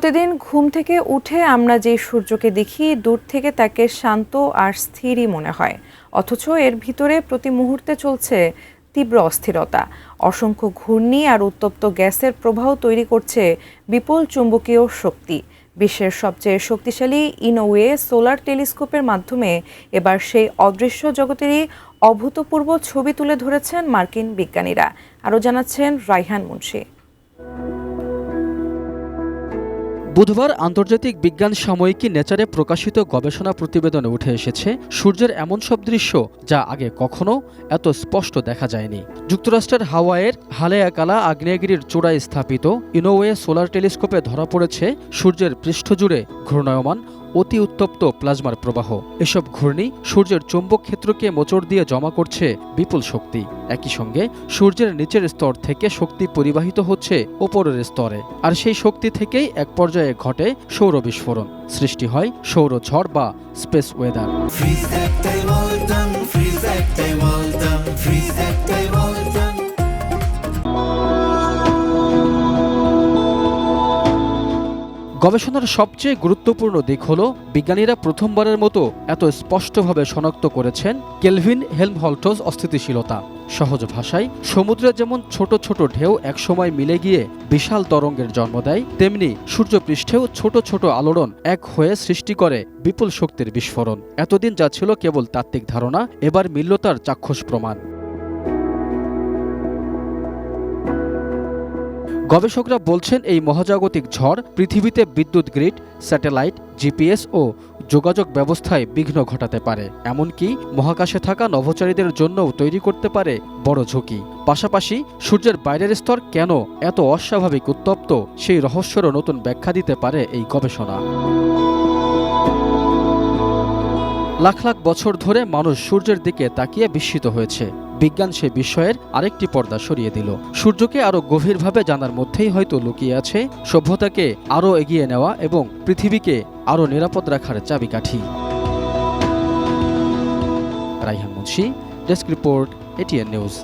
প্রতিদিন ঘুম থেকে উঠে আমরা যে সূর্যকে দেখি দূর থেকে তাকে শান্ত আর স্থিরই মনে হয়, অথচ এর ভিতরে প্রতি মুহূর্তে চলছে তীব্র অস্থিরতা। অসংখ্য ঘূর্ণি আর উত্তপ্ত গ্যাসের প্রবাহ তৈরি করছে বিপুল চুম্বকীয় শক্তি। বিশ্বের সবচেয়ে শক্তিশালী ইনোওয়ে সোলার টেলিস্কোপের মাধ্যমে এবার সেই অদৃশ্য জগতেরই অভূতপূর্ব ছবি তুলে ধরেছেন মার্কিন বিজ্ঞানীরা। আরও জানাচ্ছেন রায়হান মুন্সি। বুধবার আন্তর্জাতিক বিজ্ঞান সাময়িকী নেচারে প্রকাশিত গবেষণা প্রতিবেদনে উঠে এসেছে সূর্যের এমন সব দৃশ্য যা আগে কখনো এত স্পষ্ট দেখা যায়নি। যুক্তরাষ্ট্রের হাওয়াইয়ের হালেয়াকালা আগ্নেয়গিরির চূড়ায় স্থাপিত ইনোওয়ে সোলার টেলিস্কোপে ধরা পড়েছে সূর্যের পৃষ্ঠ জুড়ে ঘূর্ণায়মান অতি উত্তপ্ত প্লাজমার প্রবাহ। এসব ঘূর্ণি সূর্যের চৌম্বক ক্ষেত্রকে মোচড় দিয়ে জমা করছে বিপুল শক্তি। একই সঙ্গে সূর্যের নিচের স্তর থেকে শক্তি পরিবাহিত হচ্ছে ওপরের স্তরে, আর সেই শক্তি থেকেই এক পর্যায়ে ঘটে সৌর বিস্ফোরণ। সৃষ্টি হয় সৌর ঝড় বা স্পেস ওয়েদার। গবেষণার সবচেয়ে গুরুত্বপূর্ণ দিক হল বিজ্ঞানীরা প্রথমবারের মতো এত স্পষ্টভাবে শনাক্ত করেছেন কেলভিন হেলমহল্টজ অস্থিতিশীলতা। সহজ ভাষায়, সমুদ্রে যেমন ছোট ছোট ঢেউ একসময় মিলে গিয়ে বিশাল তরঙ্গের জন্ম দেয়, তেমনি সূর্যপৃষ্ঠেও ছোট ছোট আলোড়ন এক হয়ে সৃষ্টি করে বিপুল শক্তির বিস্ফোরণ। এতদিন যা ছিল কেবল তাত্ত্বিক ধারণা, এবার মিলল তার চাক্ষুষ প্রমাণ। গবেষকরা বলছেন এই মহাজাগতিক ঝড় পৃথিবীতে বিদ্যুৎ গ্রিড, স্যাটেলাইট, জিপিএস ও যোগাযোগ ব্যবস্থায় বিঘ্ন ঘটাতে পারে, এমনকি মহাকাশে থাকা নভোচারীদের জন্যও তৈরি করতে পারে বড় ঝুঁকি। পাশাপাশি সূর্যের বাইরের স্তর কেন এত অস্বাভাবিক উত্তপ্ত সেই রহস্যেরও নতুন ব্যাখ্যা দিতে পারে এই গবেষণা। লাখ লাখ বছর ধরে মানুষ সূর্যের দিকে তাকিয়ে বিস্মিত হয়েছে। বিজ্ঞান সে বিষয়ের আরেকটি পর্দা সরিয়ে দিল। সূর্যকে আরও গভীরভাবে জানার মধ্যেই হয়তো লুকিয়ে আছে সভ্যতাকে আরও এগিয়ে নেওয়া এবং পৃথিবীকে আরও নিরাপদ রাখার চাবিকাঠি। Raihan Munshi, desk report, ATN news.